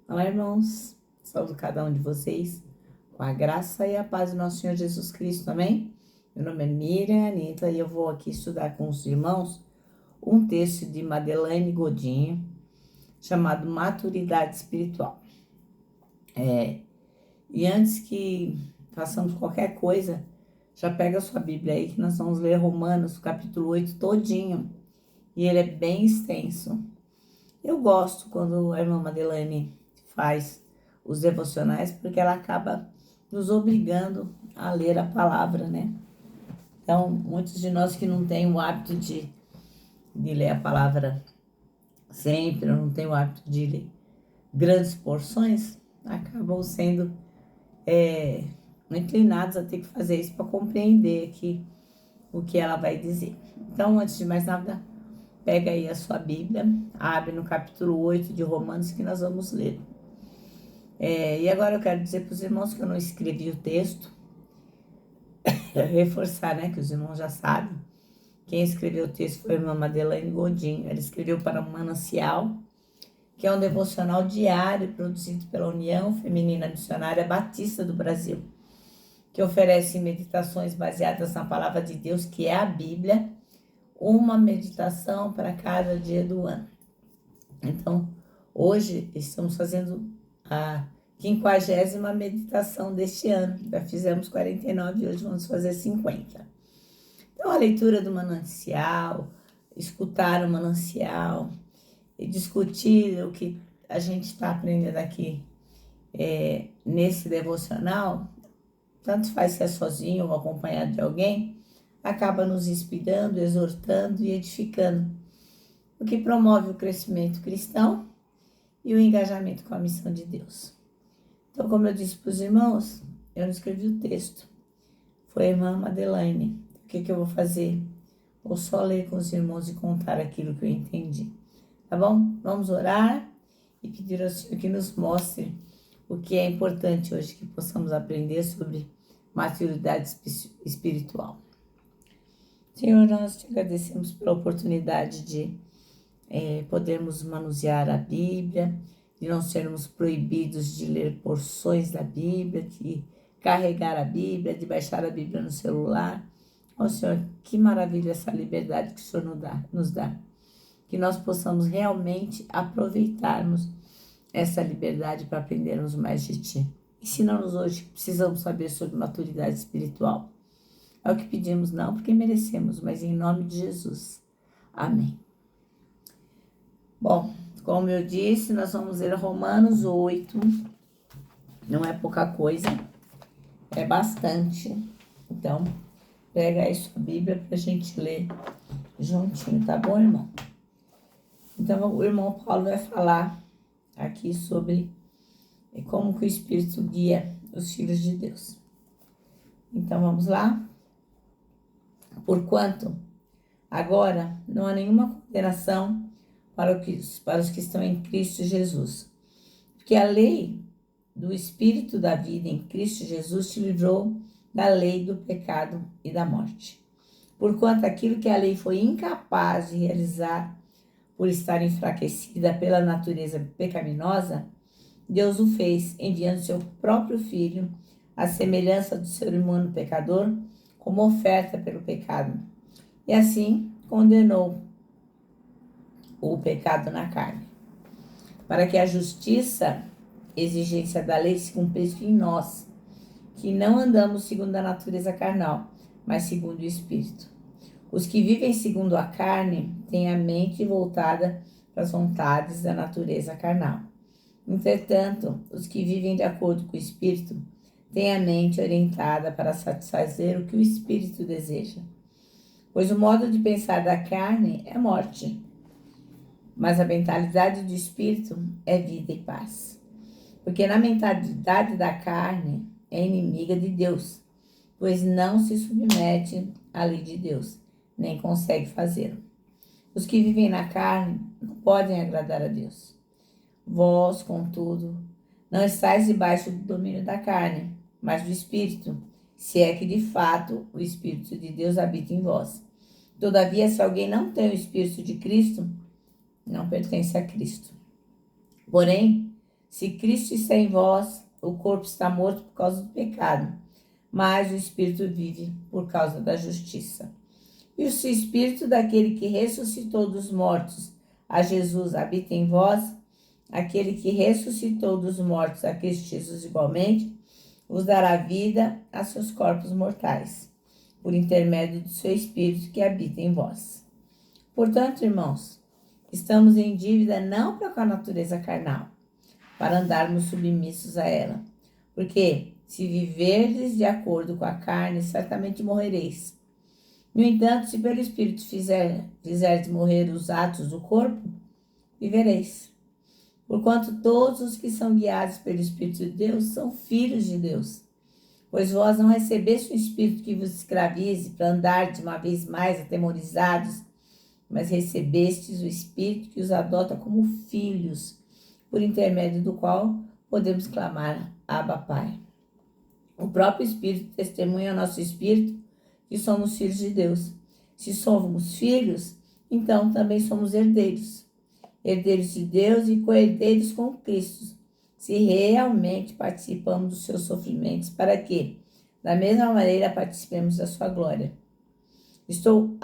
Olá, irmãos. Saúdo cada um de vocês com a graça e a paz do nosso Senhor Jesus Cristo, amém? Meu nome é Miriam Anitta e eu vou aqui estudar com os irmãos um texto de Madeleine Godinho chamado Maturidade Espiritual. E antes que façamos qualquer coisa, já pega a sua Bíblia aí que nós vamos ler Romanos, capítulo 8 todinho. E ele é bem extenso. Eu gosto quando a irmã Madeleine faz os devocionais, porque ela acaba nos obrigando a ler a palavra, né? Então, muitos de nós que não têm o hábito de ler a palavra sempre, ou não têm o hábito de ler grandes porções, acabam sendo inclinados a ter que fazer isso para compreender aqui o que ela vai dizer. Então, antes de mais nada, pega aí a sua Bíblia, abre no capítulo 8 de Romanos que nós vamos ler. E agora eu quero dizer para os irmãos que eu não escrevi o texto, reforçar, né, que os irmãos já sabem. Quem escreveu o texto foi a irmã Madeleine Godinho. Ela escreveu para o Manancial, que é um devocional diário produzido pela União Feminina Missionária Batista do Brasil, que oferece meditações baseadas na palavra de Deus, que é a Bíblia, uma meditação para cada dia do ano. Então, hoje estamos fazendo a 50ª meditação deste ano. Já fizemos 49 e hoje vamos fazer 50. Então, a leitura do manancial, escutar o manancial e discutir o que a gente está aprendendo aqui nesse devocional, tanto faz se é sozinho ou acompanhado de alguém, acaba nos inspirando, exortando e edificando, o que promove o crescimento cristão e o engajamento com a missão de Deus. Então, como eu disse para os irmãos, eu não escrevi o texto, foi a irmã Madeleine. O que eu vou fazer? Vou só ler com os irmãos e contar aquilo que eu entendi. Tá bom? Vamos orar e pedir ao Senhor que nos mostre o que é importante hoje, que possamos aprender sobre maturidade espiritual. Senhor, nós te agradecemos pela oportunidade de podermos manusear a Bíblia, de não sermos proibidos de ler porções da Bíblia, de carregar a Bíblia, de baixar a Bíblia no celular. Ó Senhor, que maravilha essa liberdade que o Senhor nos dá. Que nós possamos realmente aproveitarmos essa liberdade para aprendermos mais de Ti. Ensina-nos hoje que precisamos saber sobre maturidade espiritual. É o que pedimos, não porque merecemos, mas em nome de Jesus. Amém. Bom, como eu disse, nós vamos ler Romanos 8. Não é pouca coisa, é bastante. Então, pega aí sua Bíblia para a gente ler juntinho, tá bom, irmão? Então, o irmão Paulo vai falar aqui sobre como que o Espírito guia os filhos de Deus. Então, vamos lá? Porquanto, agora, não há nenhuma condenação para os que estão em Cristo Jesus. Porque a lei do Espírito da vida em Cristo Jesus te livrou da lei do pecado e da morte. Porquanto aquilo que a lei foi incapaz de realizar por estar enfraquecida pela natureza pecaminosa, Deus o fez, enviando seu próprio Filho, à semelhança do ser humano pecador, como oferta pelo pecado. E assim condenou o pecado na carne, para que a justiça, exigência da lei, se cumprisse em nós, que não andamos segundo a natureza carnal, mas segundo o Espírito. Os que vivem segundo a carne têm a mente voltada para as vontades da natureza carnal. Entretanto, os que vivem de acordo com o Espírito têm a mente orientada para satisfazer o que o Espírito deseja. Pois o modo de pensar da carne é morte, mas a mentalidade do Espírito é vida e paz. Porque na mentalidade da carne é inimiga de Deus, pois não se submete à lei de Deus, nem consegue fazê-lo. Os que vivem na carne não podem agradar a Deus. Vós, contudo, não estáis debaixo do domínio da carne, mas do Espírito, se é que de fato o Espírito de Deus habita em vós. Todavia, se alguém não tem o Espírito de Cristo, não pertence a Cristo. Porém, Se Cristo está em vós, o corpo está morto por causa do pecado, mas o espírito vive por causa da justiça. E se o espírito daquele que ressuscitou dos mortos a Jesus habita em vós, aquele que ressuscitou dos mortos a Cristo Jesus igualmente, vos dará vida a seus corpos mortais, por intermédio do seu espírito que habita em vós. Portanto, irmãos, estamos em dívida não para com a natureza carnal, para andarmos submissos a ela. Porque se viverdes de acordo com a carne, certamente morrereis. No entanto, se pelo Espírito fizerdes morrer os atos do corpo, vivereis. Porquanto todos os que são guiados pelo Espírito de Deus são filhos de Deus. Pois vós não recebeste um espírito que vos escravize para andar de uma vez mais atemorizados, mas recebestes o Espírito que os adota como filhos, por intermédio do qual podemos clamar, Abba, Pai. O próprio Espírito testemunha ao nosso Espírito que somos filhos de Deus. Se somos filhos, então também somos herdeiros. Herdeiros de Deus e co-herdeiros com Cristo, se realmente participamos dos seus sofrimentos, para que, da mesma maneira, participemos da sua glória. Estou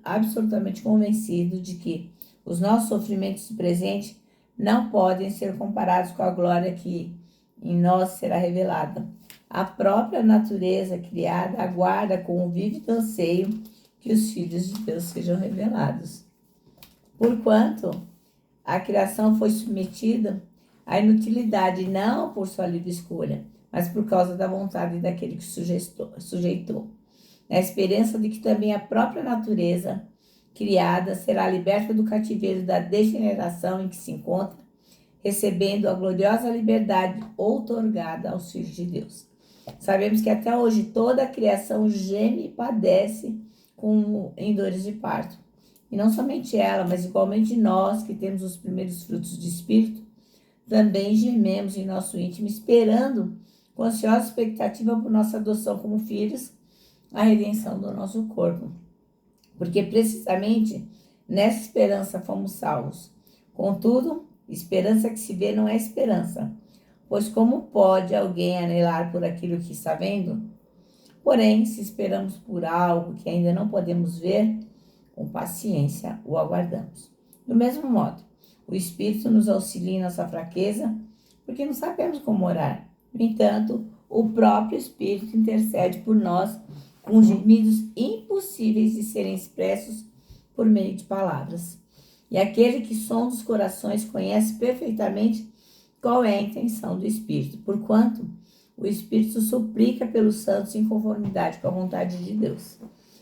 absolutamente convencido de que os nossos sofrimentos do presente não podem ser comparados com a glória que em nós será revelada. A própria natureza criada aguarda com o vívido anseio que os filhos de Deus sejam revelados. Porquanto a criação foi submetida à inutilidade, não por sua livre escolha, mas por causa da vontade daquele que sujeitou, na esperança de que também a própria natureza criada será liberta do cativeiro da degeneração em que se encontra, recebendo a gloriosa liberdade outorgada aos filhos de Deus. Sabemos que até hoje toda a criação geme e padece em dores de parto. E não somente ela, mas igualmente nós, que temos os primeiros frutos do Espírito, também gememos em nosso íntimo, esperando com ansiosa expectativa por nossa adoção como filhos, a redenção do nosso corpo. Porque precisamente nessa esperança fomos salvos. Contudo, esperança que se vê não é esperança, pois como pode alguém anelar por aquilo que está vendo? Porém, se esperamos por algo que ainda não podemos ver, com paciência o aguardamos. Do mesmo modo, o Espírito nos auxilia em nossa fraqueza, porque não sabemos como orar. No entanto, o próprio Espírito intercede por nós com gemidos impossíveis de serem expressos por meio de palavras. E aquele que sonda os corações conhece perfeitamente qual é a intenção do Espírito, porquanto o Espírito suplica pelos santos em conformidade com a vontade de Deus.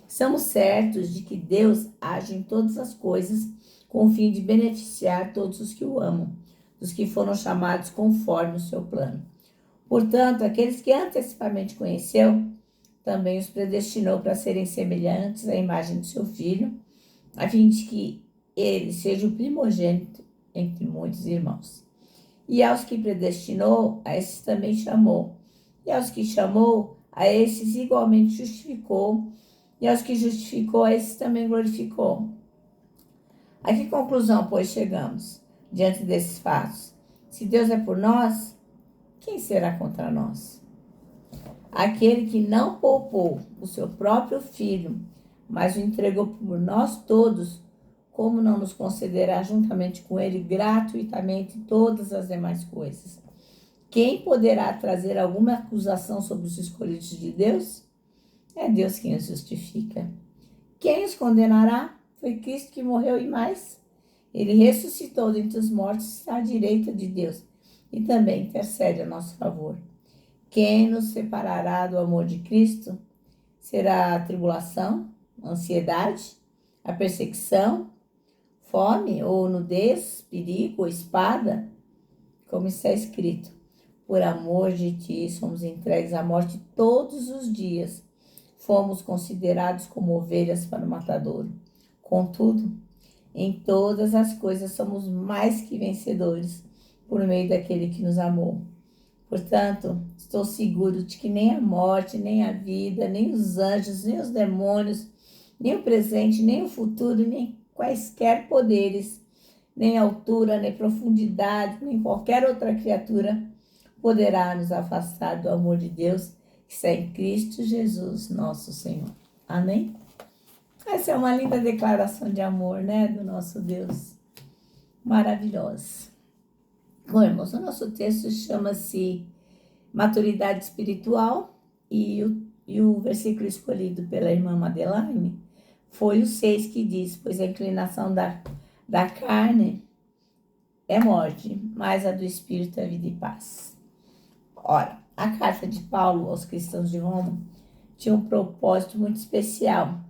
Estamos certos de que Deus age em todas as coisas com o fim de beneficiar todos os que o amam, dos que foram chamados conforme o seu plano. Portanto, aqueles que antecipadamente conheceu, também os predestinou para serem semelhantes à imagem do seu Filho, a fim de que ele seja o primogênito entre muitos irmãos. E aos que predestinou, a esses também chamou. E aos que chamou, a esses igualmente justificou. E aos que justificou, a esses também glorificou. A que conclusão, pois, chegamos diante desses fatos? Se Deus é por nós, quem será contra nós? Aquele que não poupou o seu próprio Filho, mas o entregou por nós todos, como não nos concederá juntamente com ele gratuitamente todas as demais coisas? Quem poderá trazer alguma acusação sobre os escolhidos de Deus? É Deus quem os justifica. Quem os condenará? Foi Cristo que morreu e mais. Ele ressuscitou dentre os mortos e está à direita de Deus e também intercede a nosso favor. Quem nos separará do amor de Cristo? Será a tribulação, a ansiedade, a perseguição, fome ou nudez, perigo ou espada? Como está escrito, por amor de ti somos entregues à morte todos os dias. Fomos considerados como ovelhas para o matadouro. Contudo, em todas as coisas somos mais que vencedores por meio daquele que nos amou. Portanto, estou seguro de que nem a morte, nem a vida, nem os anjos, nem os demônios, nem o presente, nem o futuro, nem quaisquer poderes, nem altura, nem profundidade, nem qualquer outra criatura poderá nos afastar do amor de Deus que está em Cristo Jesus, nosso Senhor. Amém? Essa é uma linda declaração de amor, né, do nosso Deus. Maravilhosa. Bom, irmãos, o nosso texto chama-se Maturidade Espiritual e o versículo escolhido pela irmã Madeleine foi o 6 que diz: pois a inclinação da carne é morte, mas a do Espírito é vida e paz. Ora, a carta de Paulo aos cristãos de Roma tinha um propósito muito especial.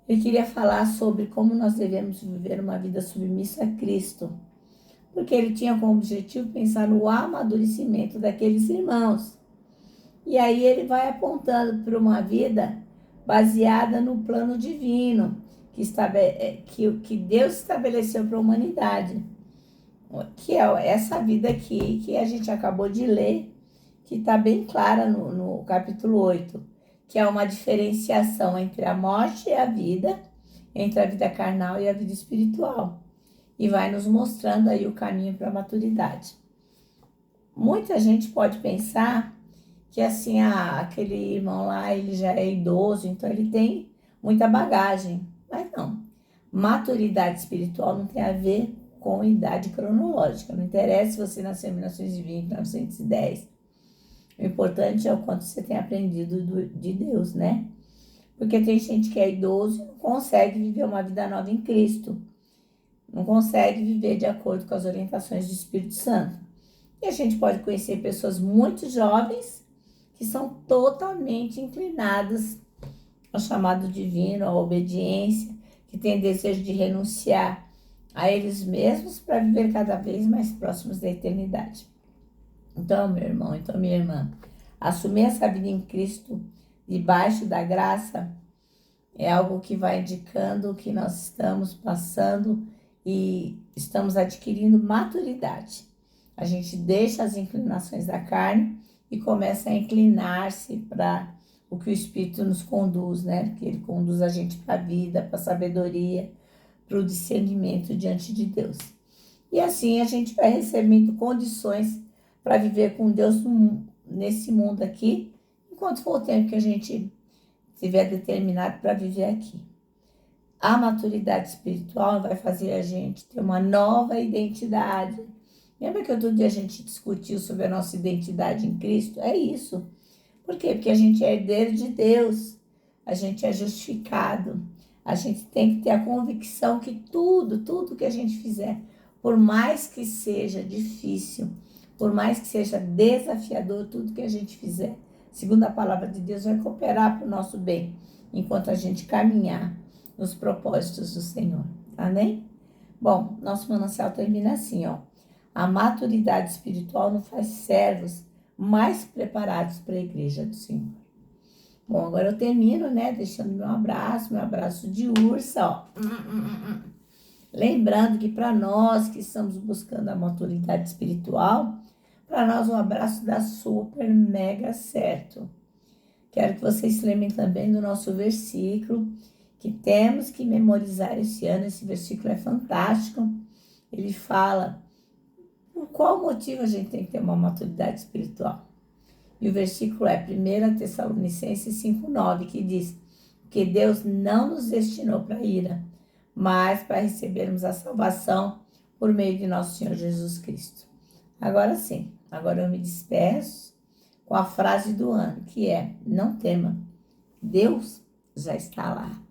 Ele queria falar sobre como nós devemos viver uma vida submissa a Cristo, porque ele tinha como objetivo pensar no amadurecimento daqueles irmãos. E aí ele vai apontando para uma vida baseada no plano divino que Deus estabeleceu para a humanidade, que é essa vida aqui que a gente acabou de ler, que está bem clara no capítulo 8, que é uma diferenciação entre a morte e a vida, entre a vida carnal e a vida espiritual, e vai nos mostrando aí o caminho para a maturidade. Muita gente pode pensar que assim, aquele irmão lá, ele já é idoso, então ele tem muita bagagem, mas não. Maturidade espiritual não tem a ver com idade cronológica, não interessa se você nasceu em 1920, 1910, o importante é o quanto você tem aprendido de Deus, né? Porque tem gente que é idoso e não consegue viver uma vida nova em Cristo. Não consegue viver de acordo com as orientações do Espírito Santo. E a gente pode conhecer pessoas muito jovens que são totalmente inclinadas ao chamado divino, à obediência, que têm desejo de renunciar a eles mesmos para viver cada vez mais próximos da eternidade. Então, meu irmão, então, minha irmã, assumir essa vida em Cristo, debaixo da graça, é algo que vai indicando que nós estamos passando e estamos adquirindo maturidade. A gente deixa as inclinações da carne e começa a inclinar-se para o que o Espírito nos conduz, né? Que ele conduz a gente para a vida, para a sabedoria, para o discernimento diante de Deus. E assim a gente vai recebendo condições para viver com Deus nesse mundo aqui, enquanto for o tempo que a gente estiver determinado para viver aqui. A maturidade espiritual vai fazer a gente ter uma nova identidade. Lembra que outro dia a gente discutiu sobre a nossa identidade em Cristo? É isso. Por quê? Porque a gente é herdeiro de Deus, a gente é justificado, a gente tem que ter a convicção que tudo que a gente fizer, por mais que seja difícil, por mais que seja desafiador, tudo que a gente fizer, segundo a palavra de Deus, vai cooperar para o nosso bem, enquanto a gente caminhar nos propósitos do Senhor. Amém? Bom, nosso manancial termina assim, ó. A maturidade espiritual nos faz servos mais preparados para a igreja do Senhor. Bom, agora eu termino, né, deixando meu abraço de ursa, ó. Lembrando que para nós que estamos buscando a maturidade espiritual, para nós um abraço dá super mega certo. Quero que vocês se lembrem também do nosso versículo, que temos que memorizar esse ano. Esse versículo é fantástico. Ele fala por qual motivo a gente tem que ter uma maturidade espiritual. E o versículo é 1 Tessalonicenses 5,9, que diz que Deus não nos destinou para a ira, mas para recebermos a salvação por meio de nosso Senhor Jesus Cristo. Agora sim, agora eu me despeço com a frase do ano, que é: não tema, Deus já está lá.